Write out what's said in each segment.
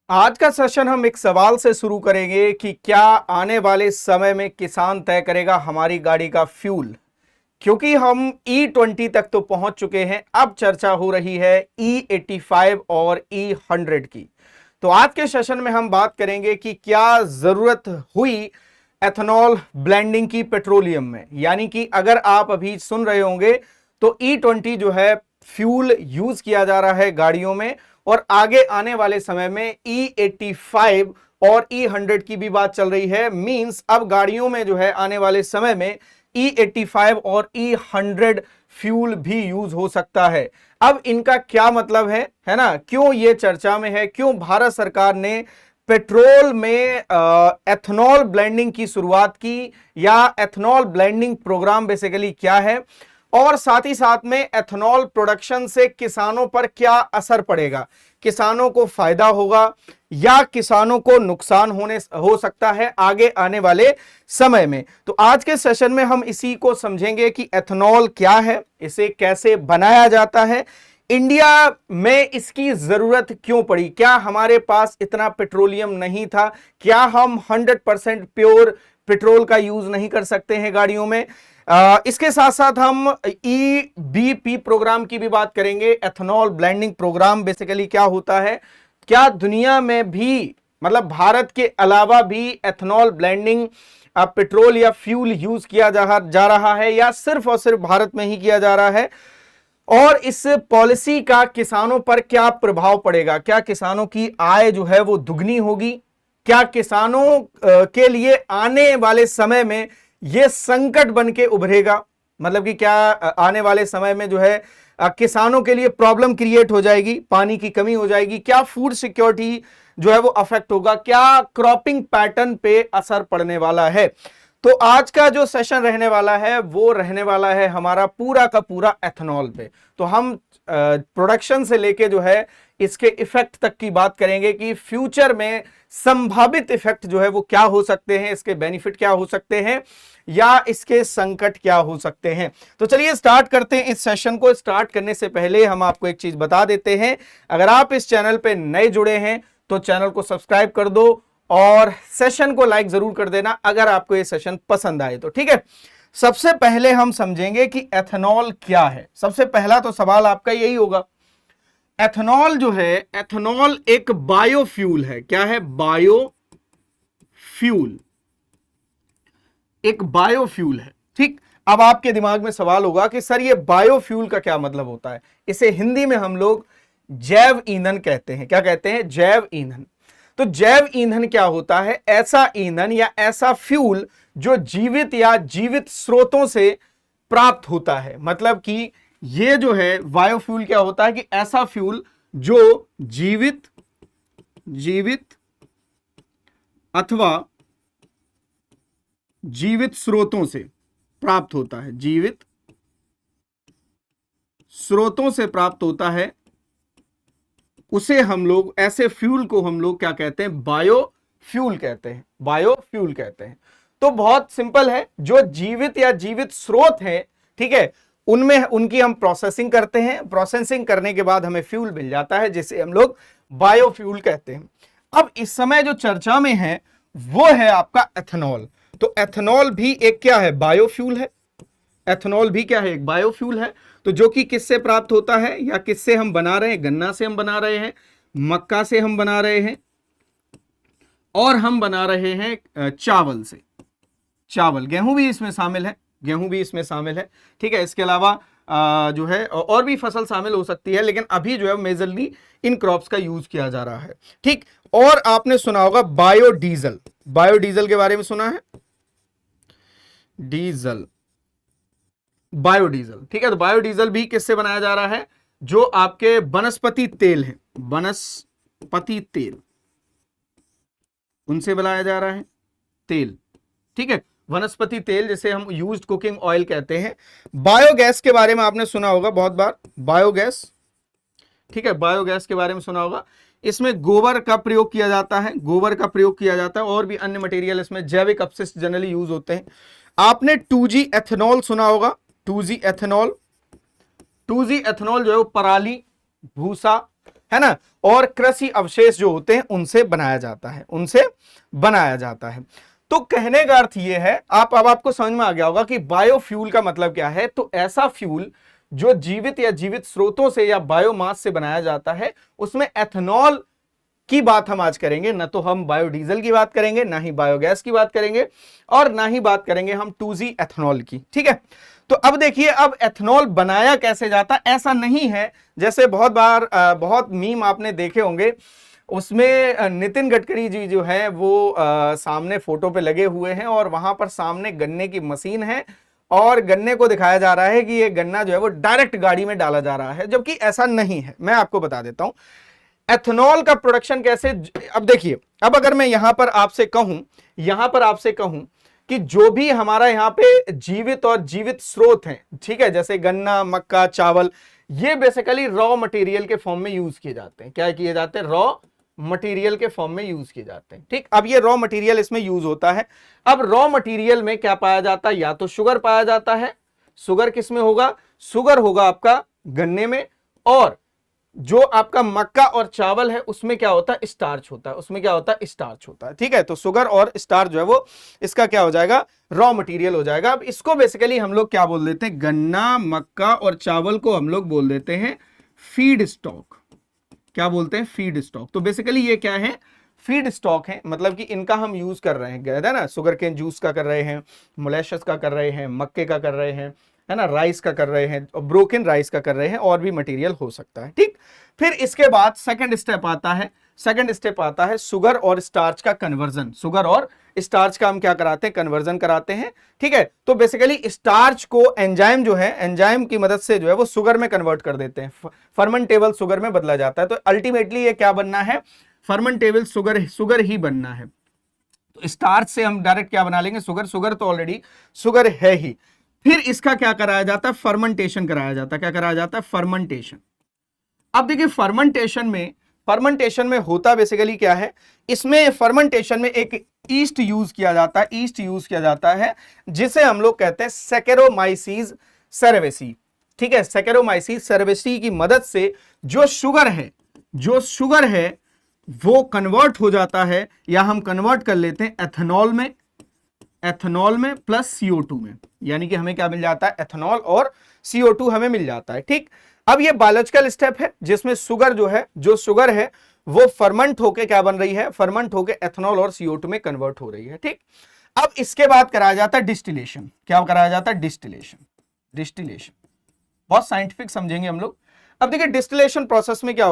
आज का सेशन हम एक सवाल से शुरू करेंगे कि क्या आने वाले समय में किसान तय करेगा हमारी गाड़ी का फ्यूल। क्योंकि हम E20 तक तो पहुंच चुके हैं, अब चर्चा हो रही है E85 और E100 की। तो आज के सेशन में हम बात करेंगे कि क्या जरूरत हुई एथेनॉल ब्लेंडिंग की पेट्रोलियम में। यानी कि अगर आप अभी सुन रहे होंगे तो E20 जो है फ्यूल यूज किया जा रहा है गाड़ियों में, और आगे आने वाले समय में E85 और E100 की भी बात चल रही है। मींस अब गाड़ियों में जो है आने वाले समय में E85 और E100 फ्यूल भी यूज हो सकता है। अब इनका क्या मतलब है ना, क्यों ये चर्चा में है, क्यों भारत सरकार ने पेट्रोल में एथेनॉल ब्लेंडिंग की शुरुआत की, या एथेनॉल ब्लेंडिंग प्रोग्राम बेसिकली क्या है, और साथ ही साथ में एथेनॉल प्रोडक्शन से किसानों पर क्या असर पड़ेगा, किसानों को फायदा होगा या किसानों को नुकसान हो सकता है आगे आने वाले समय में। तो आज के सेशन में हम इसी को समझेंगे कि एथेनॉल क्या है, इसे कैसे बनाया जाता है, इंडिया में इसकी जरूरत क्यों पड़ी, क्या हमारे पास इतना पेट्रोलियम नहीं था, क्या हम 100% प्योर पेट्रोल का यूज नहीं कर सकते हैं गाड़ियों में। इसके साथ साथ हम EBP प्रोग्राम की भी बात करेंगे। एथेनॉल ब्लेंडिंग प्रोग्राम बेसिकली क्या होता है, क्या दुनिया में भी, मतलब भारत के अलावा भी एथेनॉल ब्लेंडिंग पेट्रोल या फ्यूल यूज किया जा रहा है, या सिर्फ और सिर्फ भारत में ही किया जा रहा है, और इस पॉलिसी का किसानों पर क्या प्रभाव पड़ेगा, क्या किसानों की आय जो है वो दुगनी होगी, क्या किसानों के लिए आने वाले समय में यह संकट बन के उभरेगा, मतलब कि क्या आने वाले समय में जो है किसानों के लिए प्रॉब्लम क्रिएट हो जाएगी, पानी की कमी हो जाएगी, क्या फूड सिक्योरिटी जो है वो अफेक्ट होगा, क्या क्रॉपिंग पैटर्न पे असर पड़ने वाला है। तो आज का जो सेशन रहने वाला है वो रहने वाला है हमारा पूरा का पूरा एथेनॉल पे। तो हम प्रोडक्शन से लेके जो है इसके इफेक्ट तक की बात करेंगे कि फ्यूचर में संभावित इफेक्ट जो है वो क्या हो सकते हैं, इसके बेनिफिट क्या हो सकते हैं, या इसके संकट क्या हो सकते हैं। तो चलिए स्टार्ट करते हैं इस सेशन को। स्टार्ट करने से पहले हम आपको एक चीज बता देते हैं, अगर आप इस चैनल पे नए जुड़े हैं तो चैनल को सब्सक्राइब कर दो और सेशन को लाइक जरूर कर देना अगर आपको ये सेशन पसंद आए तो, ठीक है। सबसे पहले हम समझेंगे कि एथेनॉल क्या है। सबसे पहला तो सवाल आपका यही होगा, एथेनॉल जो है, एथेनॉल एक बायोफ्यूल है। क्या है? बायोफ्यूल, एक बायोफ्यूल है, ठीक। अब आपके दिमाग में सवाल होगा कि सर ये बायोफ्यूल का क्या मतलब होता है। इसे हिंदी में हम लोग जैव ईंधन कहते हैं। क्या कहते हैं? जैव ईंधन। तो जैव ईंधन क्या होता है? ऐसा ईंधन या ऐसा फ्यूल जो जीवित या जीवित स्रोतों से प्राप्त होता है। मतलब कि ये जो है बायोफ्यूल क्या होता है कि ऐसा फ्यूल जो जीवित अथवा जीवित स्रोतों से प्राप्त होता है, जीवित स्रोतों से प्राप्त होता है, उसे हम लोग, ऐसे फ्यूल को हम लोग क्या कहते हैं? बायोफ्यूल कहते हैं। बायोफ्यूल कहते हैं। तो बहुत सिंपल है, जो जीवित या जीवित स्रोत है, ठीक है, उनमें उनकी हम प्रोसेसिंग करते हैं, प्रोसेसिंग करने के बाद हमें फ्यूल मिल जाता है जिसे हम लोग बायोफ्यूल कहते हैं। अब इस समय जो चर्चा में है वो है आपका एथेनॉल। तो एथेनॉल भी एक क्या है? बायोफ्यूल है। एथेनॉल भी क्या है? एक बायोफ्यूल है। तो जो कि किससे प्राप्त होता है या किससे हम बना रहे हैं? गन्ना से हम बना रहे हैं, मक्का से हम बना रहे हैं, और हम बना रहे हैं चावल से। चावल, गेहूं भी इसमें शामिल है, गेहूं भी इसमें शामिल है, ठीक है। इसके अलावा जो है और भी फसल शामिल हो सकती है, लेकिन अभी जो है मेजरली इन क्रॉप्स का यूज किया जा रहा है, ठीक। और आपने सुना होगा बायोडीजल। बायोडीजल के बारे में सुना है? डीजल, बायोडीजल, ठीक है। तो बायोडीजल भी किससे बनाया जा रहा है? जो आपके वनस्पति तेल है, वनस्पति तेल, उनसे बनाया जा रहा है तेल, ठीक है। वनस्पति तेल जिसे हम यूज्ड कुकिंग ऑयल कहते हैं। बायोगैस के बारे में आपने सुना होगा बहुत बार, बायोगैस, ठीक है। बायोगैस के बारे में सुना होगा। इसमें गोबर का प्रयोग किया जाता है, गोबर का प्रयोग किया जाता है, और भी अन्य मटेरियल इसमें, जैविक अपशिष्ट जनरली यूज होते हैं। आपने 2G एथेनॉल सुना होगा, 2G एथेनॉल। 2G एथेनॉल जो है वो पराली, भूसा है ना, और कृषि अवशेष जो होते हैं उनसे बनाया जाता है, उनसे बनाया जाता है। तो कहने का अर्थ यह है, अब आपको समझ में आ गया होगा कि बायोफ्यूल का मतलब क्या है। तो ऐसा फ्यूल जो जीवित या जीवित स्रोतों से या बायोमास से बनाया जाता है, उसमें एथेनॉल की बात हम आज करेंगे। ना तो हम बायोडीजल की बात करेंगे, ना ही बायोगैस की बात करेंगे, और ना ही बात करेंगे हम 2G एथेनॉल की। ठीक है, तो अब देखिए, अब एथेनॉल बनाया कैसे जाता, ऐसा नहीं है जैसे बहुत बार बहुत मीम आपने देखे होंगे, उसमें नितिन गडकरी जी जो है वो सामने फोटो पे लगे हुए हैं और वहां पर सामने गन्ने की मशीन है और गन्ने को दिखाया जा रहा है कि ये गन्ना जो है वो डायरेक्ट गाड़ी में डाला जा रहा है, जबकि ऐसा नहीं है। मैं आपको बता देता हूं एथेनॉल का प्रोडक्शन कैसे। अब देखिए, अब अगर मैं यहां पर आपसे कहूं कि जो भी हमारा यहां पे जीवित और जीवित स्रोत हैं, ठीक है, जैसे गन्ना, मक्का, चावल, ये बेसिकली रॉ मटेरियल के फॉर्म में यूज किए जाते हैं। क्या किए जाते हैं? रॉ मटेरियल के फॉर्म में यूज किए जाते हैं। ठीक, अब ये रॉ मटेरियल इसमें यूज होता है। अब रॉ मटेरियल में क्या पाया जाता है? या तो शुगर पाया जाता है। शुगर किस में होगा? शुगर होगा आपका गन्ने में, और जो आपका मक्का और चावल है उसमें क्या होता है? स्टार्च होता है। उसमें क्या होता है? स्टार्च होता है। ठीक है, तो शुगर और स्टार्च जो है वो इसका क्या हो जाएगा? रॉ मटेरियल हो जाएगा। अब इसको बेसिकली हम लोग क्या बोल देते हैं? गन्ना, मक्का और चावल को हम लोग बोल देते हैं फीड स्टॉक। क्या बोलते हैं? Feed stock. तो बेसिकली ये क्या है? फीड स्टॉक है, मतलब कि इनका हम यूज कर रहे हैं, है ना। शुगर केन जूस का कर रहे हैं, मोलेसेस का कर रहे हैं, मक्के का कर रहे हैं, है ना, राइस का कर रहे हैं, ब्रोकन राइस का कर रहे हैं, और भी मटेरियल हो सकता है। ठीक, फिर इसके बाद सेकंड स्टेप आता है शुगर और स्टार्च का कन्वर्जन। शुगर और स्टार्च का हम क्या कराते हैं? कन्वर्जन कराते हैं। ठीक है, तो बेसिकली स्टार्च को एंजाइम जो है, एंजाइम की मदद से जो है वो शुगर में कन्वर्ट कर देते हैं, फर्मेंटेबल शुगर में बदला जाता है। तो अल्टीमेटली ये क्या बनना है? फर्मेंटेबल शुगर ही बनना है। तो स्टार्च से हम डायरेक्ट क्या बना लेंगे? शुगर तो ऑलरेडी शुगर है ही। फिर इसका क्या कराया जाता है? फर्मेंटेशन कराया जाता है। क्या कराया जाता है? फर्मेंटेशन। अब देखिए, फर्मेंटेशन में होता बेसिकली क्या है? इसमें फर्मेंटेशन में एक ईस्ट यूज किया जाता है, जिसे हम लोग कहते हैं सैकेरोमाइसीस सेरेवेसी। ठीक है, सैकेरोमाइसीस सेरेवेसी की मदद से जो शुगर है वो कन्वर्ट हो जाता है, या हम कन्वर्ट कर लेते हैं एथेनॉल में प्लस CO2 में। यानी कि हमें क्या मिल जाता है? एथेनॉल और CO2 हमें मिल जाता है। ठीक, अब ये बायोलॉजिकल स्टेप है जिसमें जो शुगर है वो फर्मेंट होके क्या बन रही है? फर्मेंट होके एथेनॉल और CO2 में कन्वर्ट हो रही है। ठीक, अब इसके बाद कराया जाता है डिस्टिलेशन। क्या कराया जाता है? डिस्टिलेशन बहुत साइंटिफिक समझेंगे हम लोग। अब देखिए, डिस्टिलेशन प्रोसेस में क्या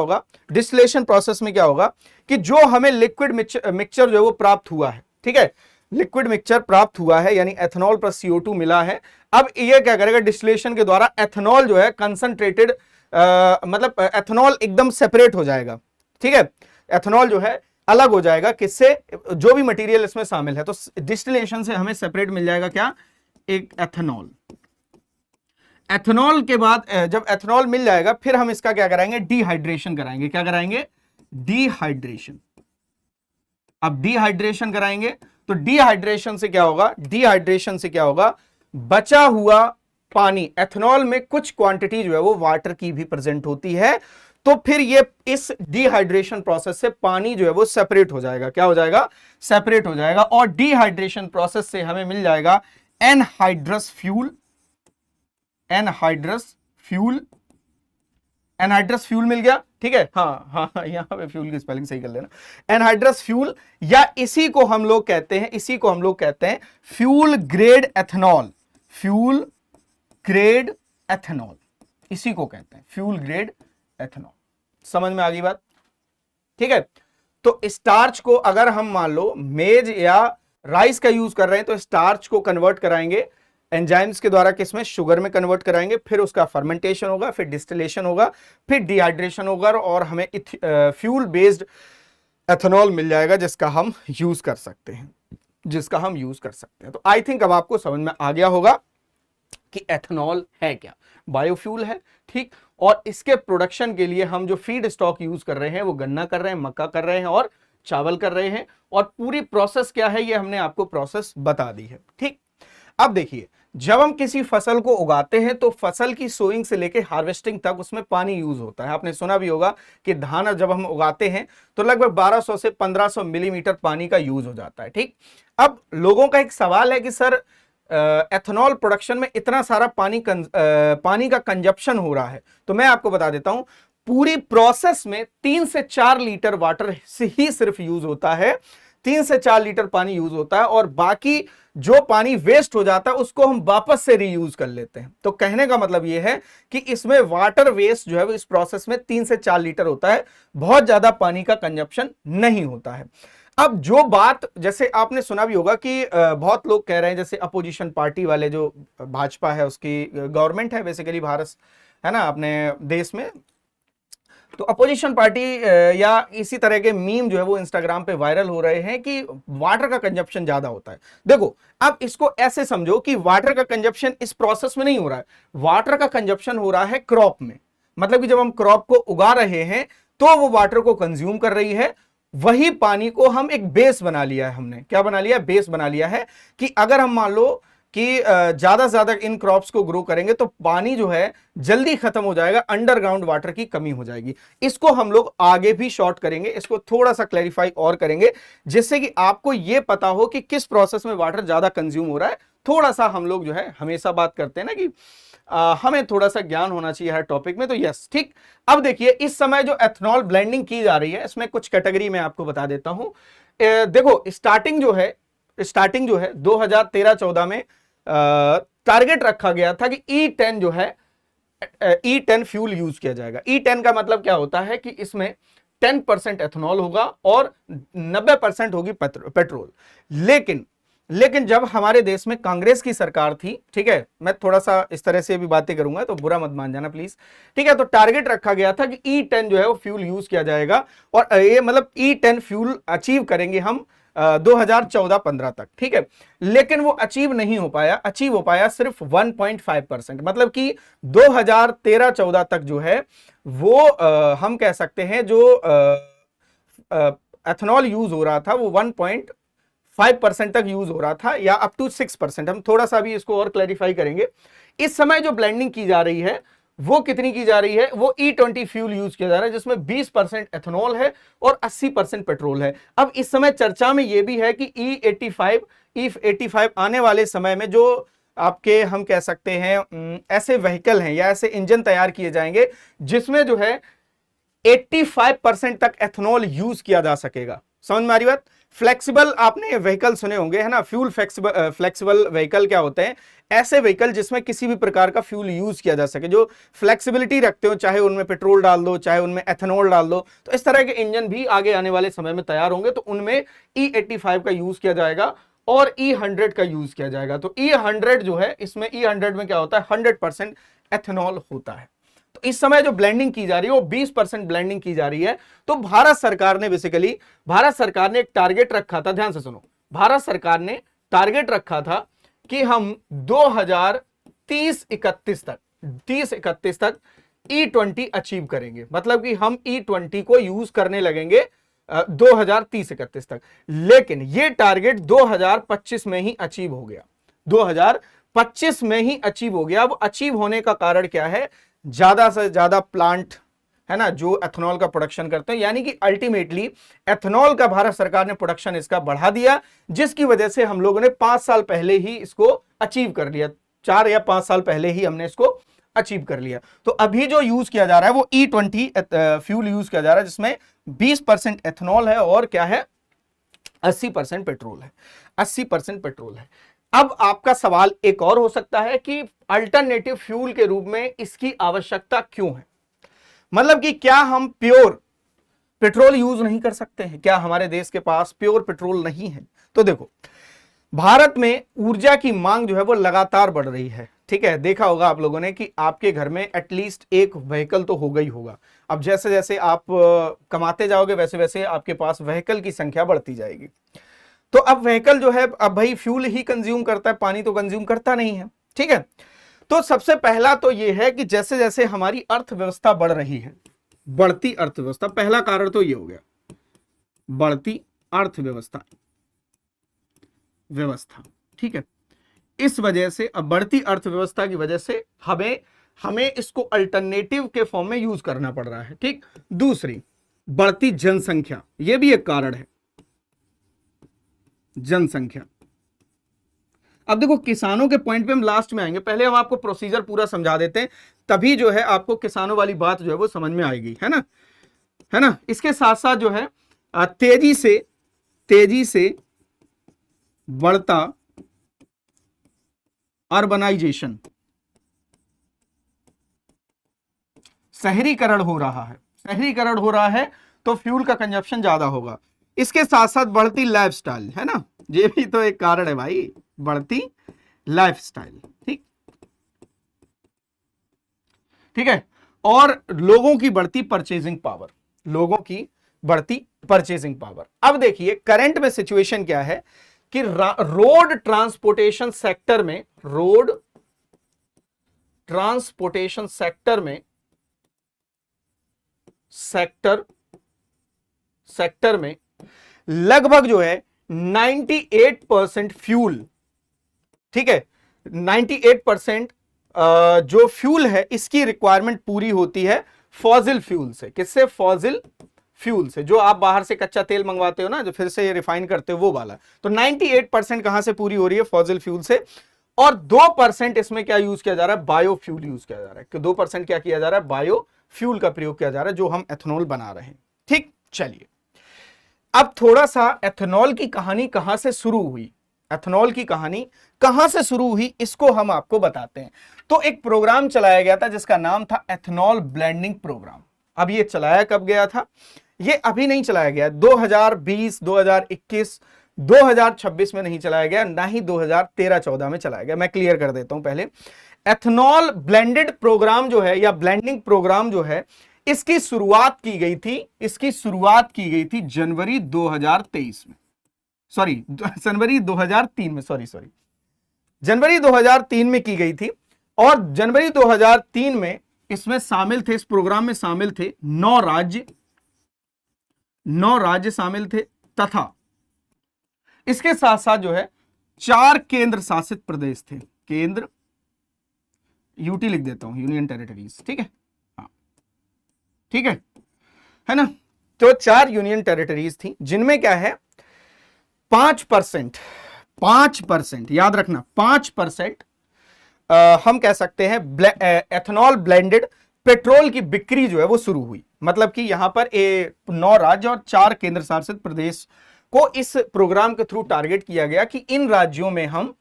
होगा कि जो हमें लिक्विड मिक्सचर जो है वो प्राप्त हुआ है, ठीक है, लिक्विड मिक्सचर प्राप्त हुआ है, यानी एथेनॉल प्लस CO2 मिला है। अब ये क्या करेगा? डिस्टिलेशन के द्वारा एथेनॉल जो है कंसंट्रेटेड, मतलब एथेनॉल एकदम सेपरेट हो जाएगा। ठीक है, एथेनॉल जो है अलग हो जाएगा, किससे? जो भी मटेरियल इसमें शामिल है। तो डिस्टिलेशन से हमें सेपरेट मिल जाएगा क्या? एक एथेनॉल। एथेनॉल के बाद जब एथेनॉल मिल जाएगा, फिर हम इसका क्या कराएंगे? डिहाइड्रेशन कराएंगे। क्या कराएंगे? डिहाइड्रेशन। अब डिहाइड्रेशन कराएंगे तो डिहाइड्रेशन से क्या होगा? बचा हुआ पानी, एथेनॉल में कुछ क्वांटिटी जो है वो वाटर की भी प्रेजेंट होती है, तो फिर ये इस डिहाइड्रेशन प्रोसेस से पानी जो है वो सेपरेट हो जाएगा। क्या हो जाएगा? सेपरेट हो जाएगा, और डिहाइड्रेशन प्रोसेस से हमें मिल जाएगा एनहाइड्रस फ्यूल मिल गया। ठीक है, हाँ, यहां पे फ्यूल की स्पेलिंग सही कर लेना, एनहाइड्रस फ्यूल, या इसी को हम लोग कहते हैं फ्यूल ग्रेड एथेनॉल। इसी को कहते हैं फ्यूल ग्रेड एथेनॉल। समझ में आ गई बात? ठीक है, तो स्टार्च को अगर हम मान लो मेज या राइस का यूज कर रहे हैं, तो स्टार्च को कन्वर्ट कराएंगे एंजाइम्स के द्वारा, किसमें? शुगर में कन्वर्ट कराएंगे, फिर उसका फर्मेंटेशन होगा, फिर डिस्टिलेशन होगा, फिर डिहाइड्रेशन होगा, और हमें फ्यूल बेस्ड एथेनॉल मिल जाएगा, जिसका हम यूज कर सकते हैं। तो आई थिंक अब आपको समझ में आ गया होगा कि एथेनॉल है क्या? बायोफ्यूल है। ठीक, और इसके प्रोडक्शन के लिए हम जो फीड स्टॉक यूज कर रहे हैं वो गन्ना कर रहे हैं, मक्का कर रहे हैं और चावल कर रहे हैं, और पूरी प्रोसेस क्या है ये हमने आपको प्रोसेस बता दी है। ठीक, अब देखिए, जब हम किसी फसल को उगाते हैं तो फसल की सोइंग से लेकर हार्वेस्टिंग तक उसमें पानी यूज होता है। आपने सुना भी होगा कि धान जब हम उगाते हैं तो लगभग 1200 से 1500 मिलीमीटर पानी का यूज हो जाता है। ठीक, अब लोगों का एक सवाल है कि सर एथेनॉल प्रोडक्शन में इतना सारा पानी का कंजप्शन हो रहा है, तो मैं आपको बता देता हूं पूरी प्रोसेस में 3 से 4 लीटर वाटर ही सिर्फ यूज होता है। 3 से 4 लीटर पानी यूज होता है और बाकी जो पानी वेस्ट हो जाता है उसको हम वापस से रीयूज कर लेते हैं। तो कहने का मतलब यह है कि इसमें वाटर वेस्ट जो है इस प्रोसेस में 3 से 4 लीटर होता है, बहुत ज्यादा पानी का कंजप्शन नहीं होता है। अब जो बात, जैसे आपने सुना भी होगा कि बहुत लोग कह रहे हैं, जैसे अपोजिशन पार्टी वाले, जो भाजपा है उसकी गवर्नमेंट है बेसिकली भारत, है ना, अपने देश में, तो अपोजिशन पार्टी या इसी तरह के मीम जो है वो इंस्टाग्राम पे वायरल हो रहे हैं कि वाटर का कंजप्शन ज्यादा होता है। देखो, अब इसको ऐसे समझो कि वाटर का कंजप्शन इस प्रोसेस में नहीं हो रहा है, वाटर का कंजप्शन हो रहा है क्रॉप में। मतलब कि जब हम क्रॉप को उगा रहे हैं तो वो वाटर को कंज्यूम कर रही है, वही पानी को हम एक बेस बना लिया है। हमने क्या बना लिया? बेस बना लिया है कि अगर हम मान लो कि ज्यादा से ज्यादा इन क्रॉप्स को ग्रो करेंगे तो पानी जो है जल्दी खत्म हो जाएगा, अंडरग्राउंड वाटर की कमी हो जाएगी। इसको हम लोग आगे भी शॉर्ट करेंगे, इसको थोड़ा सा क्लैरिफाई और करेंगे जिससे कि आपको यह पता हो कि किस प्रोसेस में वाटर ज्यादा कंज्यूम हो रहा है। थोड़ा सा हम लोग जो है हमेशा बात करते हैं ना कि हमें थोड़ा सा ज्ञान होना चाहिए हर टॉपिक में, तो यस ठीक। अब देखिए, इस समय जो एथेनॉल ब्लेंडिंग की जा रही है इसमें कुछ कैटेगरी में आपको बता देता हूं। देखो, स्टार्टिंग जो है 2013-14 में टारगेट रखा गया था कि E10 जो है E10 फ्यूल यूज किया जाएगा। E10 का मतलब क्या होता है कि इसमें 10% एथेनॉल होगा और 90% होगी पेट्रोल। लेकिन जब हमारे देश में कांग्रेस की सरकार थी, ठीक है, मैं थोड़ा सा इस तरह से भी बातें करूंगा तो बुरा मत मान जाना प्लीज, ठीक है, तो टारगेट रखा गया था कि E10 जो है वो फ्यूल यूज किया जाएगा और ये मतलब E10 फ्यूल अचीव करेंगे हम 2014-15 तक, ठीक है। लेकिन वो अचीव नहीं हो पाया, अचीव हो पाया सिर्फ 1.5%। मतलब कि 2013-14 तक जो है वो हम कह सकते हैं जो एथेनॉल यूज हो रहा था वो 1.5% तक यूज हो रहा था, या अप टू 6%। हम थोड़ा सा भी इसको और क्लैरिफाई करेंगे। इस समय जो ब्लेंडिंग की जा रही है वो कितनी की जा रही है? वो E20 फ्यूल यूज किया जा रहा है जिसमें 20% एथेनॉल है और 80% पेट्रोल है। अब इस समय चर्चा में यह भी है कि E85 आने वाले समय में जो आपके हम कह सकते हैं ऐसे व्हीकल हैं या ऐसे इंजन तैयार किए जाएंगे जिसमें जो है 85% तक एथेनॉल यूज किया जा सकेगा। समझ में आ रही बात? फ्लेक्सिबल आपने व्हीकल सुने होंगे, है ना, फ्यूल फ्लेक्सिबल व्हीकल क्या होते हैं? ऐसे व्हीकल जिसमें किसी भी प्रकार का फ्यूल यूज किया जा सके, जो फ्लेक्सिबिलिटी रखते हो, चाहे उनमें पेट्रोल डाल दो चाहे उनमें एथेनॉल डाल दो। तो इस तरह के इंजन भी आगे आने वाले समय में तैयार होंगे, तो उनमें E85 का यूज किया जाएगा और E100 का यूज किया जाएगा। तो E100 जो है, इसमें E100 में क्या होता है? 100% एथेनॉल होता है। तो इस समय जो ब्लेंडिंग की जा रही है वो 20% ब्लेंडिंग की जा रही है। तो भारत सरकार ने एक टारगेट रखा था, ध्यान से सुनो, भारत सरकार ने टारगेट रखा था कि हम 2030-31 तक E20 अचीव करेंगे। मतलब कि हम E20 को यूज करने लगेंगे 2030-31 तक। लेकिन ये टारगेट 2025 में ही अचीव हो गया, 2025 में ही अचीव हो गया। अब अचीव होने का कारण क्या है? ज्यादा से ज्यादा प्लांट, है ना, जो एथेनॉल का प्रोडक्शन करते हैं, यानी कि अल्टीमेटली एथेनॉल का भारत सरकार ने प्रोडक्शन इसका बढ़ा दिया, जिसकी वजह से हम लोगों ने 5 साल पहले ही इसको अचीव कर लिया। 4 या 5 साल पहले ही हमने इसको अचीव कर लिया। तो अभी जो यूज किया जा रहा है वो E20 फ्यूल यूज किया जा रहा है जिसमें 20% एथेनॉल है और क्या है? 80% पेट्रोल है। 80% पेट्रोल है। अब आपका सवाल एक और हो सकता है कि अल्टरनेटिव फ्यूल के रूप में इसकी आवश्यकता क्यों है? मतलब कि क्या हम प्योर पेट्रोल यूज नहीं कर सकते हैं? क्या हमारे देश के पास प्योर पेट्रोल नहीं है? तो देखो, भारत में ऊर्जा की मांग जो है वो लगातार बढ़ रही है, ठीक है। देखा होगा आप लोगों ने कि आपके घर में एटलीस्ट एक व्हीकल तो होगा ही होगा। अब जैसे जैसे आप कमाते जाओगे वैसे वैसे आपके पास व्हीकल की संख्या बढ़ती जाएगी। तो अब व्हीकल जो है, अब भाई फ्यूल ही कंज्यूम करता है, पानी तो कंज्यूम करता नहीं है, ठीक है। तो सबसे पहला तो यह है कि जैसे जैसे हमारी अर्थव्यवस्था बढ़ रही है, बढ़ती अर्थव्यवस्था, पहला कारण तो यह हो गया, बढ़ती अर्थव्यवस्था, ठीक है। इस वजह से, अब बढ़ती अर्थव्यवस्था की वजह से हमें इसको अल्टरनेटिव के फॉर्म में यूज करना पड़ रहा है। ठीक। दूसरी, बढ़ती जनसंख्या, यह भी एक कारण है, जनसंख्या। अब देखो किसानों के पॉइंट पे हम लास्ट में आएंगे, पहले हम आपको प्रोसीजर पूरा समझा देते हैं, तभी जो है आपको किसानों वाली बात जो है वो समझ में आएगी, है ना, है ना। इसके साथ साथ जो है तेजी से बढ़ता अर्बनाइजेशन, शहरीकरण हो रहा है, शहरीकरण हो रहा है तो फ्यूल का कंजप्शन ज्यादा होगा। इसके साथ साथ बढ़ती लाइफस्टाइल, है ना, ये भी तो एक कारण है भाई, बढ़ती लाइफस्टाइल। ठीक, ठीक है। और लोगों की बढ़ती परचेजिंग पावर, लोगों की बढ़ती परचेजिंग पावर। अब देखिए करंट में सिचुएशन क्या है कि रोड ट्रांसपोर्टेशन सेक्टर में, रोड ट्रांसपोर्टेशन सेक्टर में, सेक्टर में लगभग जो है 98% फ्यूल, ठीक है, 98% जो फ्यूल है इसकी रिक्वायरमेंट पूरी होती है फॉसिल फ्यूल से। किससे? फॉसिल फ्यूल से, जो आप बाहर से कच्चा तेल मंगवाते हो ना, जो फिर से रिफाइन करते हो, वो वाला। तो 98% कहां से पूरी हो रही है? फॉसिल फ्यूल से। और 2% इसमें क्या यूज किया जा रहा है? बायोफ्यूल यूज किया जा रहा है। 2% क्या किया जा रहा है? बायोफ्यूल का प्रयोग किया जा रहा है, जो हम एथेनॉल बना रहे हैं। ठीक, चलिए अब थोड़ा सा एथेनॉल की कहानी कहां से शुरू हुई, एथेनॉल की कहानी कहां से शुरू हुई, इसको हम आपको बताते हैं। तो एक प्रोग्राम चलाया गया था जिसका नाम था एथेनॉल ब्लेंडिंग प्रोग्राम। अब ये चलाया कब गया था? ये अभी नहीं चलाया गया, 2020, 2021, 2026 में नहीं चलाया गया, ना ही 2013-14 में चलाया गया। मैं क्लियर कर देता हूं पहले। एथेनॉल ब्लेंडेड प्रोग्राम जो है, या ब्लेंडिंग प्रोग्राम जो है, इसकी शुरुआत की गई थी जनवरी 2023 में, सॉरी जनवरी 2003 में, सॉरी जनवरी 2003 में की गई थी। और जनवरी 2003 में इसमें शामिल थे, इस प्रोग्राम में शामिल थे 9 राज्य शामिल थे, तथा इसके साथ साथ जो है 4 केंद्र शासित प्रदेश थे। केंद्र, यूटी लिख देता हूं, यूनियन टेरिटरीज। ठीक है, हाँ ठीक है ना। तो 4 यूनियन टेरिटरीज थी, जिनमें क्या है 5%, याद रखना 5% हम कह सकते हैं एथेनॉल ब्लेंडेड पेट्रोल की बिक्री जो है वो शुरू हुई। मतलब कि यहां पर 9 राज्य और 4 केंद्र शासित प्रदेश को इस प्रोग्राम के थ्रू टारगेट किया गया कि इन राज्यों में हम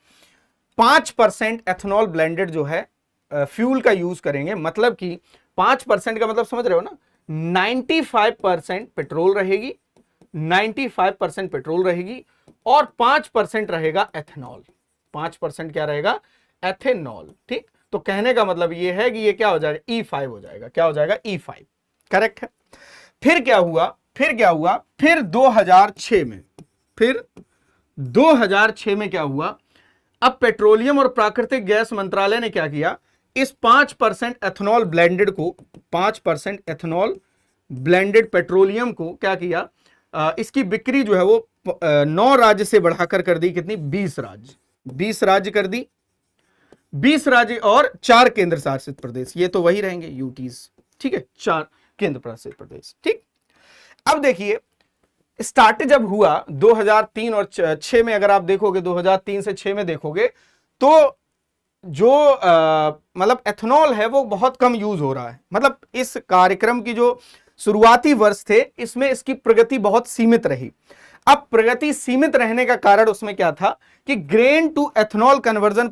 5% एथेनॉल ब्लेंडेड जो है फ्यूल का यूज करेंगे। मतलब कि 5% का मतलब समझ रहे हो ना, 95% पेट्रोल रहेगी, 95% पेट्रोल रहेगी और 5% रहेगा एथेनॉल। 5% क्या रहेगा? एथेनॉल। ठीक, तो कहने का मतलब ये है कि ये क्या हो जाएगा? E5 हो जाएगा। क्या हो जाएगा? E5। करेक्ट है। फिर क्या हुआ? फिर 2006 में क्या हुआ? अब पेट्रोलियम और प्राकृतिक गैस मंत्रालय ने क्या किया? इस 5% एथेनॉल ब्लेंडेड को, 5% एथेनॉल ब्लेंडेड पेट्रोलियम को क्या किया? इसकी बिक्री जो है वो 9 राज्य से बढ़ाकर कर दी। कितनी? 20 राज्य कर दी। 20 राज्य और 4 केंद्र शासित प्रदेश, ये तो वही रहेंगे यूटीज। ठीक है, 4 केंद्र शासित प्रदेश। ठीक, अब देखिए स्टार्ट जब हुआ 2003 और 6 में, अगर आप देखोगे 2003 से 6 में देखोगे तो जो मतलब एथेनॉल है वो बहुत कम यूज हो रहा है। मतलब इस कार्यक्रम की जो शुरुआती वर्ष थे, इसमें इसकी प्रगति बहुत सीमित रही। अब प्रगति सीमित रहने का कारण उसमें क्या था कि grain to ethanol conversion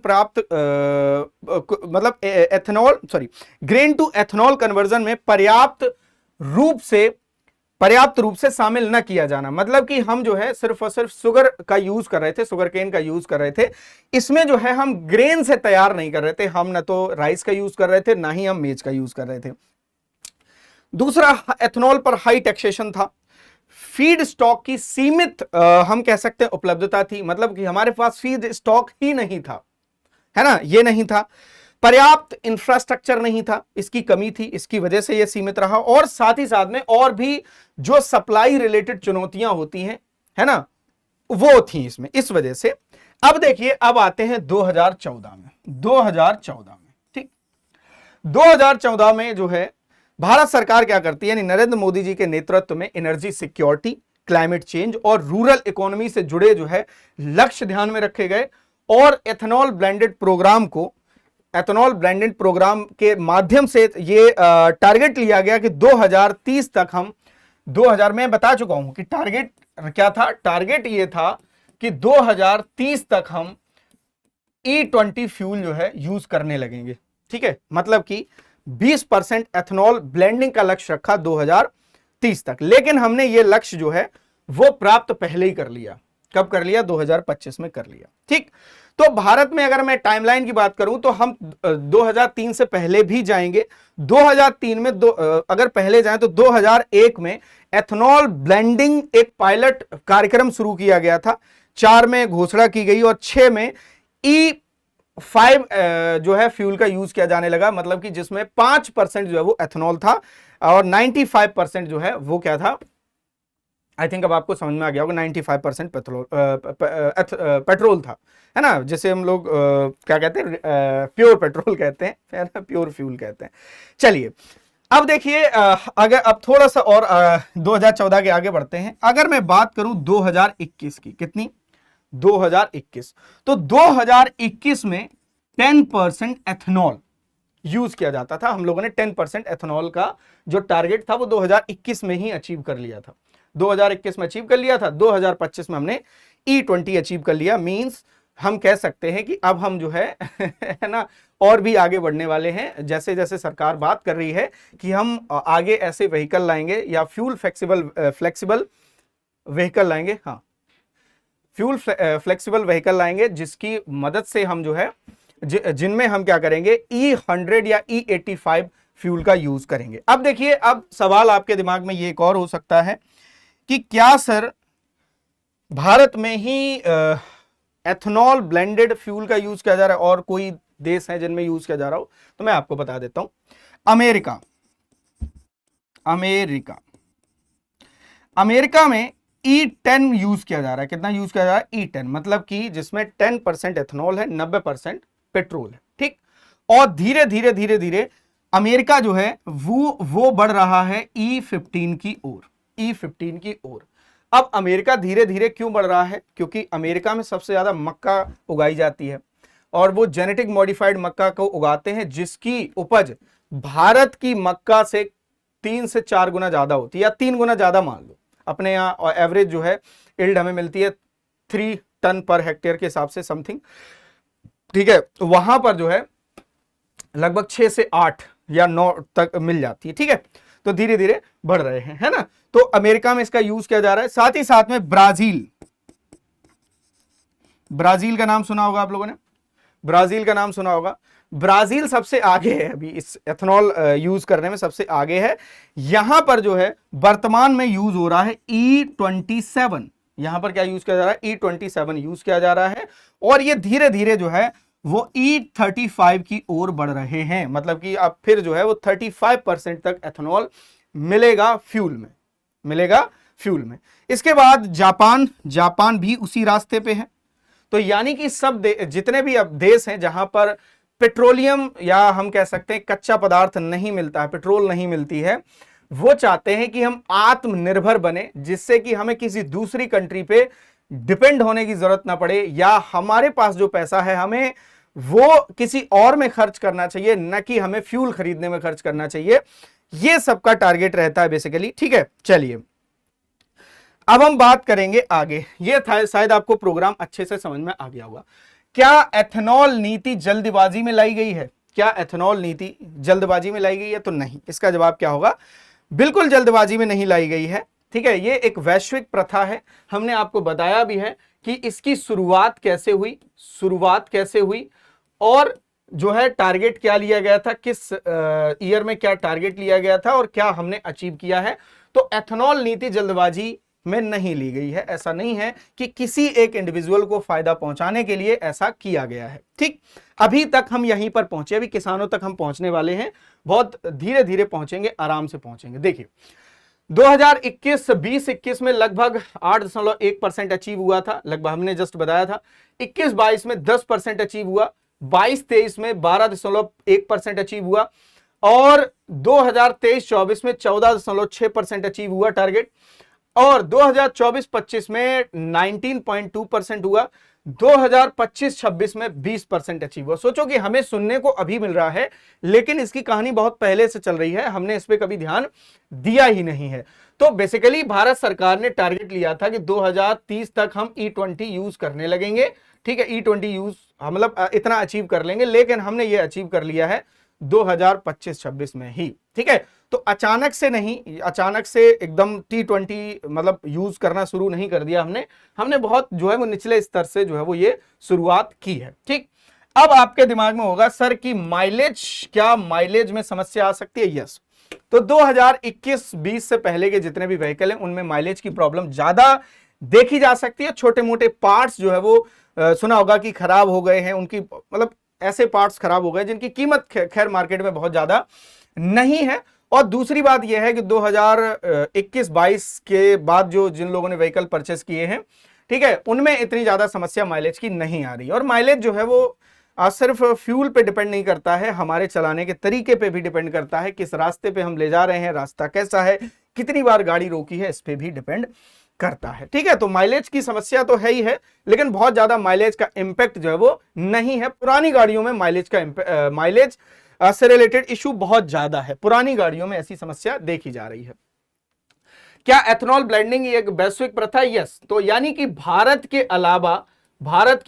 grain to ethanol conversion में पर्याप्त रूप से शामिल न किया जाना। मतलब कि हम जो है सिर्फ और सिर्फ शुगर का यूज कर रहे थे, शुगर केन का यूज कर रहे थे। इसमें जो है हम ग्रेन से तैयार नहीं कर रहे थे, हम न तो राइस का यूज कर रहे थे, ना ही हम मेज का यूज कर रहे थे। दूसरा, एथेनॉल पर हाई टैक्सेशन था। फीड स्टॉक की सीमित हम कह सकते हैं उपलब्धता थी। मतलब कि हमारे पास फीड स्टॉक ही नहीं था, है ना, ये नहीं था। पर्याप्त इंफ्रास्ट्रक्चर नहीं था, इसकी कमी थी, इसकी वजह से यह सीमित रहा। और साथ ही साथ में और भी जो सप्लाई रिलेटेड चुनौतियां होती हैं, है ना, वो थी इसमें। इस वजह से अब देखिए, अब आते हैं 2014 में। 2014 में, ठीक, 2014 में जो है भारत सरकार क्या करती है, यानी नरेंद्र मोदी जी के नेतृत्व में एनर्जी सिक्योरिटी, क्लाइमेट चेंज और रूरल इकोनॉमी से जुड़े जो है लक्ष्य ध्यान में रखे गए और एथेनॉल ब्लेंडेड प्रोग्राम के माध्यम से ये टारगेट लिया गया कि 2030 तक हम 2000 में बता चुका हूं कि टारगेट क्या था, टारगेट ये था कि 2030 तक हम E20 फ्यूल जो है यूज करने लगेंगे। ठीक है, मतलब कि 20% एथेनॉल ब्लेंडिंग का लक्ष्य रखा 2030 तक, लेकिन हमने ये लक्ष्य जो है वो प्राप्त पहले ही कर लिया। कब कर लिया? 2025 में कर लिया। ठीक, तो भारत में अगर मैं टाइमलाइन की बात करूं तो हम 2003 से पहले भी जाएंगे। 2003 में अगर पहले जाएं तो 2001 में एथेनॉल ब्लेंडिंग एक पायलट कार्यक्रम शुरू किया गया था। 4 में घोषणा की गई और 6 में E5 जो है फ्यूल का यूज किया जाने लगा, मतलब कि जिसमें 5% जो है वो एथेनॉल था और 95% जो है वो क्या था, आई थिंक अब आपको समझ में आ गया होगा, 95% पेट्रोल था, है ना, जिसे हम लोग क्या कहते हैं, प्योर पेट्रोल कहते हैं, है ना, प्योर फ्यूल कहते हैं। चलिए अब देखिए, अगर अब थोड़ा सा और 2014 के आगे बढ़ते हैं। अगर मैं बात करूं 2021 की, कितनी? 2021, तो 2021 में 10% एथेनॉल यूज किया जाता था। हम लोगों ने 10% एथेनॉल का जो टारगेट था वो 2021 में ही अचीव कर लिया था। 2021 में अचीव कर लिया था, 2025 में हमने E20 अचीव कर लिया। मींस हम कह सकते हैं कि अब हम जो है है ना, और भी आगे बढ़ने वाले हैं। जैसे जैसे सरकार बात कर रही है कि हम आगे ऐसे व्हीकल लाएंगे या फ्यूल फ्लेक्सिबल व्हीकल लाएंगे, हाँ, फ्यूल फ्लेक्सिबल व्हीकल लाएंगे जिसकी मदद से हम जो है जिनमें हम क्या करेंगे, E100 या E85 फ्यूल का यूज करेंगे। अब देखिए, अब सवाल आपके दिमाग में ये एक और हो सकता है कि क्या सर भारत में ही एथेनॉल ब्लेंडेड फ्यूल का यूज किया जा रहा है और कोई देश है जिनमें यूज किया जा रहा हो? तो मैं आपको बता देता हूं, अमेरिका में E10 यूज किया जा रहा है। कितना यूज किया जा रहा है? E10, मतलब कि जिसमें 10% एथेनॉल है, 90% पेट्रोल है। ठीक, और धीरे धीरे अमेरिका जो है वो बढ़ रहा है E15 की ओर। अब अमेरिका धीरे धीरे क्यों बढ़ रहा है? क्योंकि अमेरिका में सबसे ज्यादा मक्का उगाई जाती है और वो जेनेटिक मॉडिफाइड मक्का को उगाते हैं, जिसकी उपज भारत की मक्का से 3 से 4 गुना ज्यादा होती है, या 3 गुना ज्यादा मान लो। अपने यहाँ एवरेज जो है इल्ड हमें मिलती है 3 टन पर हेक्टेयर के हिसाब से समथिंग। ठीक है, तो वहां पर जो है लगभग 6 से 8 या 9 तक मिल जाती है। ठीक है, तो धीरे धीरे बढ़ रहे हैं, है ना। तो अमेरिका में इसका यूज किया जा रहा है। साथ ही साथ में ब्राजील का नाम सुना होगा आप लोगों ने, ब्राजील का नाम सुना होगा। ब्राजील सबसे आगे है अभी इस एथेनॉल यूज करने में, सबसे आगे है। यहां पर जो है वर्तमान में यूज हो रहा है E27। यहां पर क्या यूज किया जा रहा है? E27 यूज किया जा रहा है और ये धीरे धीरे जो है वो E35 की ओर बढ़ रहे हैं, मतलब कि अब फिर जो है वो 35% तक एथेनॉल मिलेगा फ्यूल में। इसके बाद जापान भी उसी रास्ते पे है। तो यानी कि सब जितने भी अब देश हैं जहां पर पेट्रोलियम या हम कह सकते हैं कच्चा पदार्थ नहीं मिलता है, पेट्रोल नहीं मिलती है, वो चाहते हैं कि हम आत्मनिर्भर बने, जिससे कि हमें किसी दूसरी कंट्री पे डिपेंड होने की जरूरत ना पड़े, या हमारे पास जो पैसा है हमें वो किसी और में खर्च करना चाहिए, न कि हमें फ्यूल खरीदने में खर्च करना चाहिए। ये सबका टारगेट रहता है बेसिकली। ठीक है, चलिए अब हम बात करेंगे आगे। ये था, शायद आपको प्रोग्राम अच्छे से समझ में आ गया होगा। क्या एथेनॉल नीति जल्दबाजी में लाई गई है? क्या एथेनॉल नीति जल्दबाजी में लाई गई है? तो नहीं। इसका जवाब क्या होगा? बिल्कुल जल्दबाजी में नहीं लाई गई है। ठीक है, ये एक वैश्विक प्रथा है। हमने आपको बताया भी है कि इसकी शुरुआत कैसे हुई और जो है टारगेट क्या लिया गया था, किस ईयर में क्या टारगेट लिया गया था और क्या हमने अचीव किया है। तो एथेनॉल नीति जल्दबाजी में नहीं ली गई है। ऐसा नहीं है कि किसी एक इंडिविजुअल को फायदा पहुंचाने के लिए ऐसा किया गया है। ठीक, अभी तक हम यहीं पर पहुंचे, अभी किसानों तक हम पहुंचने वाले हैं, बहुत धीरे धीरे पहुंचेंगे, आराम से पहुंचेंगे। देखिए, 2021-20-21 में लगभग 8.1% अचीव हुआ था, लगभग हमने जस्ट बताया था। 21-22 में 10% अचीव हुआ, 22-23 में 12.1% अचीव हुआ और 2023-24 में 14.6% अचीव हुआ टारगेट और 2024-25 में 19.2% हुआ, 2025-26 में 20% अचीव हुआ। सोचो कि हमें सुनने को अभी मिल रहा है लेकिन इसकी कहानी बहुत पहले से चल रही है, हमने इस पे कभी ध्यान दिया ही नहीं है। तो बेसिकली भारत सरकार ने टारगेट लिया था कि 2030 तक हम E20 यूज करने लगेंगे, ठीक है, E20 यूज मतलब इतना अचीव कर लेंगे, लेकिन हमने ये अचीव कर लिया है 2025-26 में ही, ठीक है। तो अचानक से नहीं, अचानक से एकदम T20 मतलब यूज करना शुरू नहीं कर दिया हमने बहुत जो है वो निचले स्तर से जो है वो ये शुरुआत की है, ठीक। अब आपके दिमाग में होगा सर कि माइलेज, क्या माइलेज में समस्या आ सकती है? यस। तो 2021-20 से पहले के जितने भी व्हीकल हैं उनमें माइलेज की प्रॉब्लम ज्यादा देखी जा सकती है। छोटे मोटे पार्ट्स जो है वो सुना होगा कि खराब हो गए हैं, उनकी मतलब ऐसे पार्ट्स खराब हो गए जिनकी कीमत खैर मार्केट में बहुत ज्यादा नहीं है। और दूसरी बात यह है कि 2021-22 के बाद जो जिन लोगों ने व्हीकल परचेस किए हैं, ठीक है, उनमें इतनी ज्यादा समस्या माइलेज की नहीं आ रही। और माइलेज जो है वो सिर्फ फ्यूल पे डिपेंड नहीं करता है, हमारे चलाने के तरीके पे भी डिपेंड करता है, किस रास्ते पे हम ले जा रहे हैं, रास्ता कैसा है, कितनी बार गाड़ी रोकी है, इस पे भी डिपेंड करता है, ठीक है। तो माइलेज की समस्या तो है ही है, लेकिन बहुत ज्यादा माइलेज का इंपैक्ट जो है वो नहीं है। पुरानी गाड़ियों में माइलेज से रिलेटेड इशू बहुत ज्यादा है, पुरानी गाड़ियों में ऐसी समस्या देखी जा रही है। क्या एथेनॉल ब्लेंडिंग एक वैश्विक प्रथा है? यस। तो यानी कि भारत के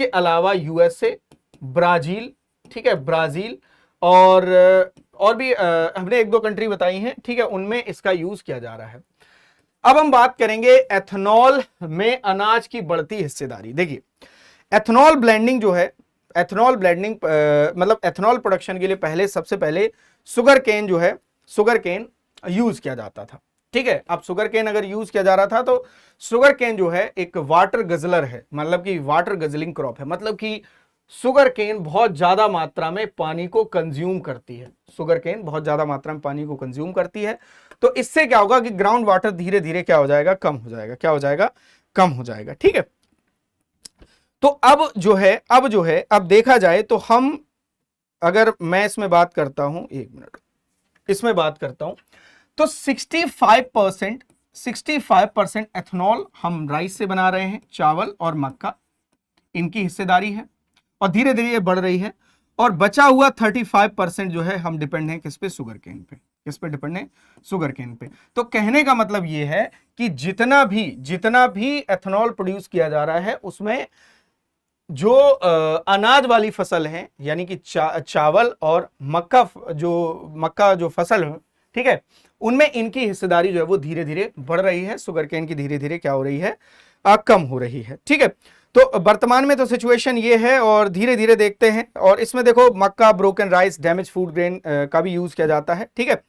अलावा यूएसए, ब्राजील, ठीक है, ब्राजील और भी हमने एक दो कंट्री बताई हैं, ठीक है, उनमें इसका यूज किया जा रहा है। अब हम बात करेंगे एथेनॉल में अनाज की बढ़ती हिस्सेदारी। देखिए एथेनॉल ब्लेंडिंग जो है, एथेनॉल ब्लेंडिंग मतलब एथेनॉल प्रोडक्शन के लिए सबसे पहले शुगर केन जो है, शुगर केन यूज किया जाता था, ठीक है। अब शुगर केन अगर यूज किया जा रहा था तो शुगर केन जो है एक वाटर गजलर है, मतलब कि वाटर गजलिंग क्रॉप है, मतलब कि शुगर केन बहुत ज्यादा मात्रा में पानी को कंज्यूम करती है, शुगर केन बहुत ज्यादा मात्रा में पानी को कंज्यूम करती है। तो इससे क्या होगा कि ग्राउंड वाटर धीरे धीरे क्या हो जाएगा, कम हो जाएगा, क्या हो जाएगा, कम हो जाएगा, ठीक है। तो अब जो है अब देखा जाए तो हम, अगर मैं इसमें बात करता हूं, एक मिनट इसमें बात करता हूं, तो 65% एथेनॉल हम राइस से बना रहे हैं, चावल और मक्का, इनकी हिस्सेदारी है और धीरे धीरे ये बढ़ रही है। और बचा हुआ 35% जो है हम डिपेंड हैं किस पे, शुगर केन पे, किस पे डिपेंड है, शुगर केन पे। तो कहने का मतलब ये है कि जितना भी एथेनॉल प्रोड्यूस किया जा रहा है उसमें जो अनाज वाली फसल है, यानी कि चावल और मक्का जो फसल है, ठीक है, उनमें इनकी हिस्सेदारी जो है वो धीरे धीरे बढ़ रही है, शुगर केन की धीरे धीरे क्या हो रही है, कम हो रही है, ठीक है। तो वर्तमान में तो सिचुएशन ये है और धीरे धीरे देखते हैं। और इसमें देखो मक्का, broken rice, damage food grain का भी यूज किया जाता है, ठीक है।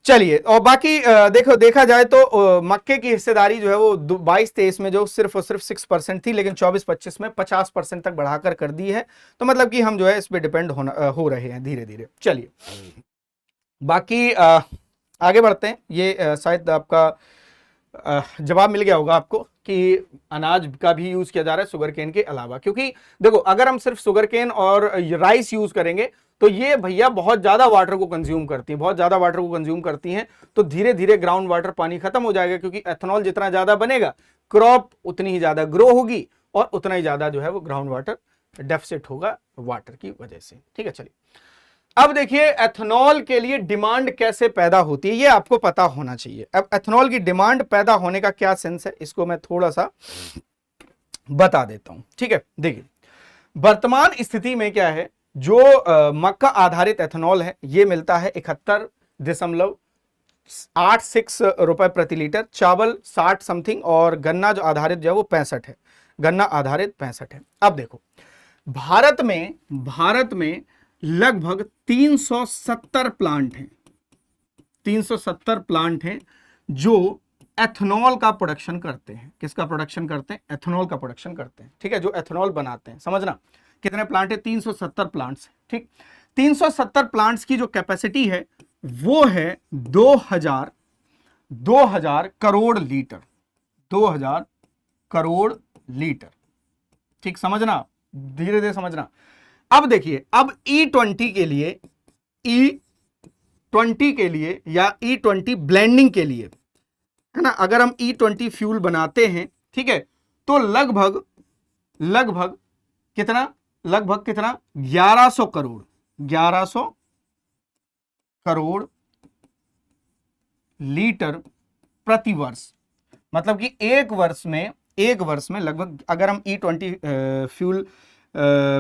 चलिए, और बाकी देखा जाए तो मक्के की हिस्सेदारी जो है वो 22-23 में जो सिर्फ और सिर्फ 6% थी, लेकिन 24-25 में 50% तक बढ़ाकर कर दी है। तो मतलब कि हम जो है इस पे डिपेंड हो रहे हैं धीरे धीरे। चलिए बाकी आगे बढ़ते हैं। ये शायद आपका जवाब मिल गया होगा आपको कि अनाज का भी यूज किया जा रहा है शुगर केन के अलावा, क्योंकि देखो अगर हम सिर्फ शुगर केन और राइस यूज करेंगे तो ये भैया बहुत ज्यादा वाटर को कंज्यूम करती है, बहुत ज्यादा वाटर को कंज्यूम करती हैं, तो धीरे धीरे ग्राउंड वाटर पानी खत्म हो जाएगा, क्योंकि एथेनॉल जितना ज्यादा बनेगा क्रॉप उतनी ही ज्यादा ग्रो होगी और उतना ही ज्यादा जो है वो ग्राउंड वाटर डेफिसिट होगा वाटर की वजह से, ठीक है। चलिए अब देखिए एथेनॉल के लिए डिमांड कैसे पैदा होती है, ये आपको पता होना चाहिए। अब एथेनॉल की डिमांड पैदा होने का क्या सेंस है, इसको मैं थोड़ा सा बता देता हूं, ठीक है। देखिए वर्तमान स्थिति में क्या है, जो मक्का आधारित एथेनॉल है ये मिलता है 71.86 रुपए प्रति लीटर, चावल 60 समथिंग, और गन्ना जो आधारित जो है वो 65 है, गन्ना आधारित 65 है। अब देखो भारत में लगभग 370 प्लांट हैं, 370 प्लांट हैं जो एथेनॉल का प्रोडक्शन करते हैं। किसका प्रोडक्शन करते हैं? एथेनॉल का प्रोडक्शन करते हैं, ठीक है, जो एथेनॉल बनाते हैं। समझना कितने प्लांट है, 370 प्लांट्स, ठीक। 370 प्लांट्स की जो कैपेसिटी है वो है 2000 करोड़ लीटर, 2000 करोड़ लीटर। ठीक, समझना, धीरे धीरे समझना। अब देखिए, अब E20 के लिए, E20 के लिए या E20 ब्लेंडिंग के लिए, है ना, अगर हम E20 फ्यूल बनाते हैं, ठीक है, तो लगभग कितना, 1100 करोड़, 1100 करोड़ लीटर प्रति वर्ष। मतलब कि एक वर्ष में लगभग, अगर हम E20 फ्यूल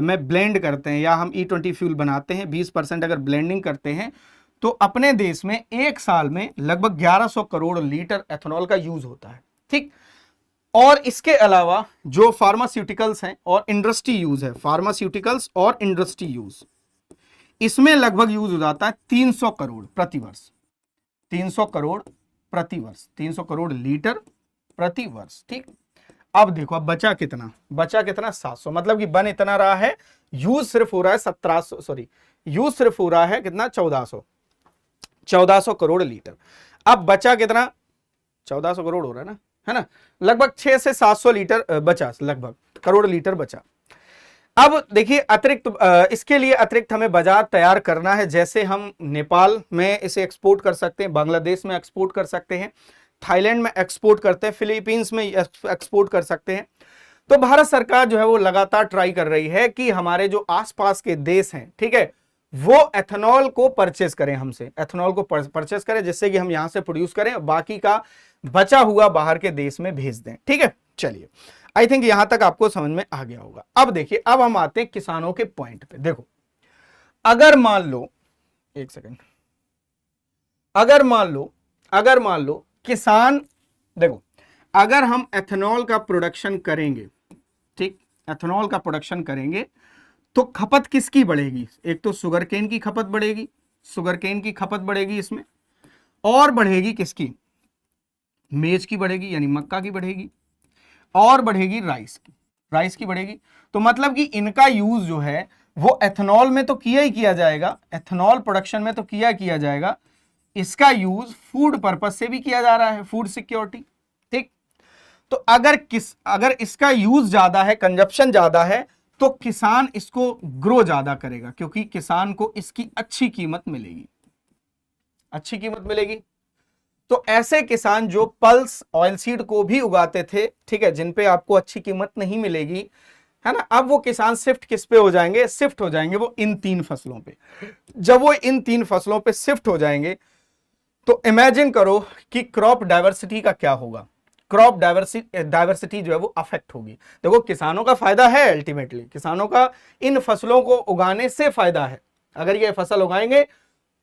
में ब्लेंड करते हैं या हम E20 फ्यूल बनाते हैं, 20% अगर ब्लेंडिंग करते हैं, तो अपने देश में एक साल में लगभग 1100 करोड़ लीटर एथेनॉल का यूज होता है। ठीक, और इसके अलावा जो फार्मास्यूटिकल्स हैं और इंडस्ट्री यूज है, फार्मास्यूटिकल्स और इंडस्ट्री यूज, इसमें लगभग यूज हो जाता है 300 करोड़ प्रति वर्ष, 300 करोड़ प्रति वर्ष, 300 करोड़ लीटर प्रति वर्ष। ठीक, अब देखो, अब बचा कितना, 700, मतलब कि बन इतना रहा है, यूज सिर्फ हो रहा है 1700, सॉरी, यूज सिर्फ हो रहा है कितना, 1400 करोड़ लीटर। अब बचा कितना, 1400 करोड़ हो रहा है ना, है ना, लगभग 6 से 700 लीटर बचा, लगभग करोड़ लीटर बचा। अब देखिए, अतिरिक्त इसके लिए अतिरिक्त हमें बाजार तैयार करना है। जैसे हम नेपाल में इसे एक्सपोर्ट कर सकते हैं, बांग्लादेश में एक्सपोर्ट कर सकते हैं, थाईलैंड में एक्सपोर्ट करते हैं, फिलीपींस में एक्सपोर्ट कर सकते हैं। तो भारत सरकार जो है वो लगातार ट्राई कर रही है कि हमारे जो आसपास के देश हैं, ठीक है, वो एथेनॉल को परचेस करें हमसे, एथेनॉल को परचेस करें, जिससे कि हम यहां से प्रोड्यूस करें, बाकी का बचा हुआ बाहर के देश में भेज दें। ठीक है, चलिए, आई थिंक यहां तक आपको समझ में आ गया होगा। अब देखिए, अब हम आते हैं किसानों के पॉइंट पे। देखो, अगर मान लो, एक सेकंड, अगर मान लो किसान, देखो, अगर हम एथेनॉल का प्रोडक्शन करेंगे, ठीक, एथेनॉल का प्रोडक्शन करेंगे, तो खपत किसकी बढ़ेगी? एक तो शुगर केन की खपत बढ़ेगी, शुगर केन की खपत बढ़ेगी इसमें, और बढ़ेगी किसकी? मेज की बढ़ेगी, यानी मक्का की बढ़ेगी, और बढ़ेगी राइस की बढ़ेगी। तो मतलब कि इनका यूज जो है वो एथेनॉल में तो किया ही किया जाएगा, एथेनॉल प्रोडक्शन में तो किया जाएगा, इसका यूज फूड पर्पज से भी किया जा रहा है, फूड सिक्योरिटी। ठीक, तो अगर इसका यूज ज्यादा है, कंजप्शन ज्यादा है, तो किसान इसको ग्रो ज्यादा करेगा, क्योंकि किसान को इसकी अच्छी कीमत मिलेगी, अच्छी कीमत मिलेगी। तो ऐसे किसान जो पल्स ऑयल सीड को भी उगाते थे, ठीक है, जिन पे आपको अच्छी कीमत नहीं मिलेगी, है ना, अब वो किसान शिफ्ट किस पे हो जाएंगे? शिफ्ट हो जाएंगे वो इन 3 फसलों पे। जब वो इन 3 फसलों पे शिफ्ट हो जाएंगे, तो इमेजिन करो कि क्रॉप डाइवर्सिटी का क्या होगा। क्रॉप डाइवर्सिटी जो है वो अफेक्ट होगी। देखो, किसानों का फायदा है, अल्टीमेटली किसानों का इन फसलों को उगाने से फायदा है। अगर ये फसल उगाएंगे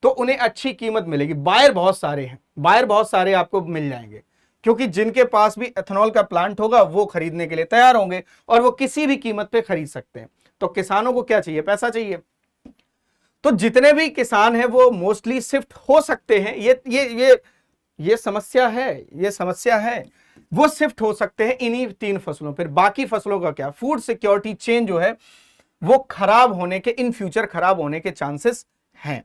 तो उन्हें अच्छी कीमत मिलेगी, बायर बहुत सारे हैं, बायर बहुत सारे आपको मिल जाएंगे, क्योंकि जिनके पास भी एथेनॉल का प्लांट होगा वो खरीदने के लिए तैयार होंगे, और वो किसी भी कीमत पे खरीद सकते हैं। तो किसानों को क्या चाहिए? पैसा चाहिए। तो जितने भी किसान हैं वो मोस्टली शिफ्ट हो सकते हैं, ये समस्या है, ये समस्या है, वो शिफ्ट हो सकते हैं इन्हीं 3 फसलों पर। बाकी फसलों का क्या? फूड सिक्योरिटी चेन जो है वो खराब होने के, इन फ्यूचर खराब होने के चांसेस हैं।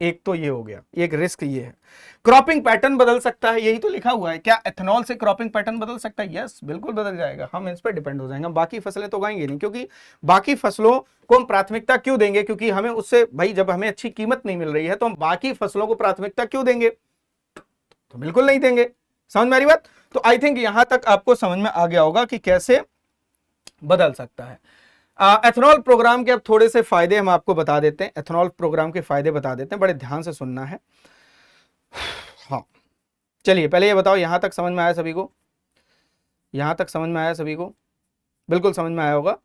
एक तो ये हो गया, एक रिस्क ये है। क्रॉपिंग पैटर्न बदल सकता है, यही तो लिखा हुआ है। क्या एथेनॉल से क्रॉपिंग पैटर्न बदल सकता है? यस, बिल्कुल बदल जाएगा। हम इस पर डिपेंड हो जाएंगे, हम बाकी फसलें तो उगाएंगे नहीं, क्योंकि बाकी फसलों को हम प्राथमिकता क्यों देंगे? क्योंकि हमें उससे, भाई, जब हमें अच्छी कीमत नहीं मिल रही है तो हम बाकी फसलों को प्राथमिकता क्यों देंगे? तो बिल्कुल नहीं देंगे। समझ में आ रही बात? तो आई थिंक यहां तक आपको समझ में आ गया होगा कि कैसे बदल सकता है। एथेनॉल प्रोग्राम के अब थोड़े से फायदे हम आपको बता देते हैं, एथेनॉल प्रोग्राम के फायदे बता देते हैं, बड़े ध्यान से सुनना है। हाँ, चलिए, पहले ये बताओ, यहां तक समझ में आया सभी को? यहां तक समझ में आया सभी को? बिल्कुल समझ में आया होगा,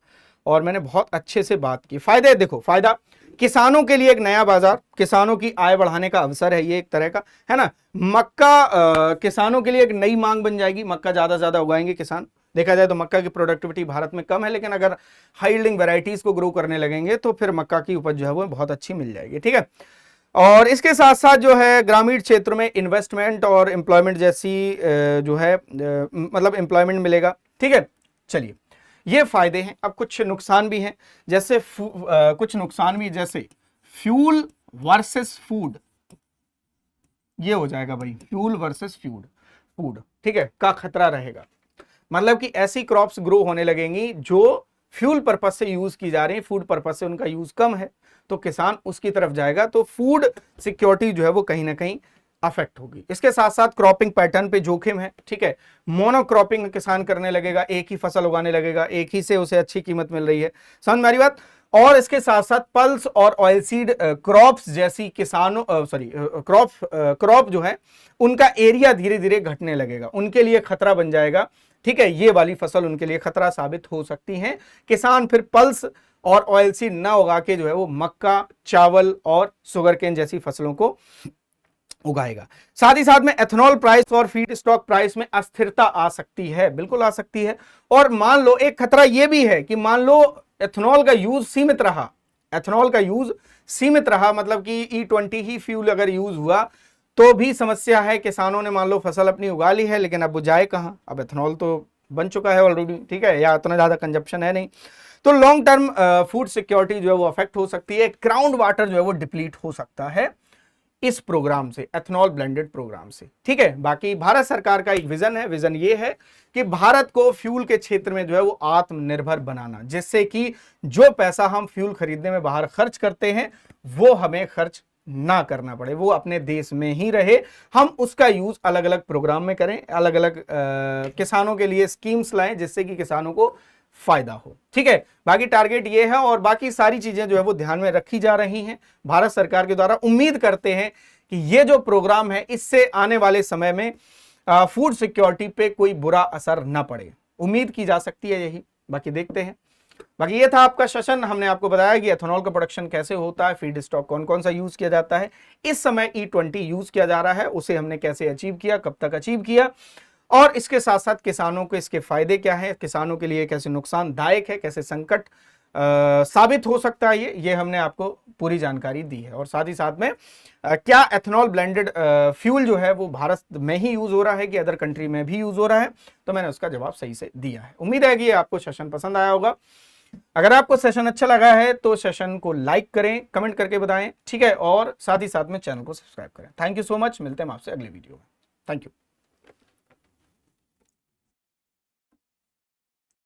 और मैंने बहुत अच्छे से बात की। फायदे देखो, फायदा किसानों के लिए एक नया बाजार, किसानों की आय बढ़ाने का अवसर है ये एक तरह का, है ना। मक्का किसानों के लिए एक नई मांग बन जाएगी, मक्का ज्यादा ज्यादा उगाएंगे किसान। देखा जाए तो मक्का की प्रोडक्टिविटी भारत में कम है, लेकिन अगर हाई यील्डिंग वैरायटीज को ग्रो करने लगेंगे तो फिर मक्का की उपज जो है वो बहुत अच्छी मिल जाएगी। ठीक है, और इसके साथ साथ जो है ग्रामीण क्षेत्र में इन्वेस्टमेंट और एम्प्लॉयमेंट जैसी जो है मतलब एम्प्लॉयमेंट मिलेगा। ठीक है, चलिए, ये फायदे हैं। अब कुछ नुकसान भी हैं, जैसे कुछ नुकसान भी, जैसे फ्यूल वर्सेस फूड, ये हो जाएगा भाई फ्यूल वर्सेस फूड, ठीक है, का खतरा रहेगा। मतलब कि ऐसी क्रॉप्स ग्रो होने लगेंगी जो फ्यूल पर्पज से यूज की जा रही है, फूड पर्पज से उनका यूज कम है, तो किसान उसकी तरफ जाएगा, तो फूड सिक्योरिटी जो है वो कहीं ना कहीं अफेक्ट होगी। इसके साथ साथ क्रॉपिंग पैटर्न पे जोखिम है, ठीक है, मोनोक्रॉपिंग किसान करने लगेगा, एक ही फसल उगाने लगेगा, एक ही से उसे अच्छी कीमत मिल रही है, समझ में आ रही बात। और इसके साथ साथ पल्स और ऑयलसीड क्रॉप्स जैसी किसानों क्रॉप जो है उनका एरिया धीरे धीरे घटने लगेगा, उनके लिए खतरा बन जाएगा, ठीक है, ये वाली फसल उनके लिए खतरा साबित हो सकती है। किसान फिर पल्स और ऑयलसीड ना उगा के जो है वो मक्का, चावल और शुगरकेन जैसी फसलों को उगाएगा। साथ ही साथ में एथेनॉल प्राइस और फीड स्टॉक प्राइस में अस्थिरता आ सकती है, बिल्कुल आ सकती है। और मान लो एक खतरा यह भी है कि मान लो एथेनॉल का यूज सीमित रहा, मतलब कि E20 ही फ्यूल अगर यूज हुआ तो भी समस्या है। किसानों ने मान लो फसल अपनी उगा ली है, लेकिन अब वो जाए कहां, अब एथेनॉल तो बन चुका है ऑलरेडी, ठीक है, या इतना ज्यादा कंजप्शन है नहीं, तो लॉन्ग टर्म फूड सिक्योरिटी जो है वो अफेक्ट हो सकती है। ग्राउंड वाटर जो है वो डिप्लीट हो सकता है इस प्रोग्राम से, एथेनॉल ब्लेंडेड प्रोग्राम से, ठीक है। बाकी भारत सरकार का एक विजन है, विजन ये है कि भारत को फ्यूल के क्षेत्र में जो है वो आत्मनिर्भर बनाना, जिससे कि जो पैसा हम फ्यूल खरीदने में बाहर खर्च करते हैं वो हमें खर्च ना करना पड़े, वो अपने देश में ही रहे, हम उसका यूज अलग अलग प्रोग्राम में करें, अलग अलग किसानों के लिए स्कीम्स लाएं जिससे कि किसानों को फायदा हो, ठीक है। बाकी टारगेट ये है और बाकी सारी चीजें जो है वो ध्यान में रखी जा रही हैं भारत सरकार के द्वारा। उम्मीद करते हैं कि ये जो प्रोग्राम है इससे आने वाले समय में फूड सिक्योरिटी पे कोई बुरा असर ना पड़े, उम्मीद की जा सकती है यही। बाकी देखते हैं। बाकी ये था आपका सेशन, हमने आपको बताया कि एथेनॉल का प्रोडक्शन कैसे होता है, फीड स्टॉक कौन कौन सा यूज किया जाता है, इस समय E20 यूज किया जा रहा है, उसे हमने कैसे अचीव किया, कब तक अचीव किया, और इसके साथ साथ किसानों को इसके फायदे क्या है, किसानों के लिए कैसे नुकसानदायक है, कैसे संकट साबित हो सकता है, ये हमने आपको पूरी जानकारी दी है। और साथ ही साथ में क्या एथेनॉल ब्लेंडेड फ्यूल जो है वो भारत में ही यूज हो रहा है कि अदर कंट्री में भी यूज हो रहा है, तो मैंने उसका जवाब सही से दिया है। उम्मीद है कि आपको सेशन पसंद आया होगा। अगर आपको सेशन अच्छा लगा है तो सेशन को लाइक करें, कमेंट करके बताएं, ठीक है, और साथ ही साथ में चैनल को सब्सक्राइब करें। थैंक यू सो मच, मिलते हैं आपसे अगले वीडियो में। Thank you.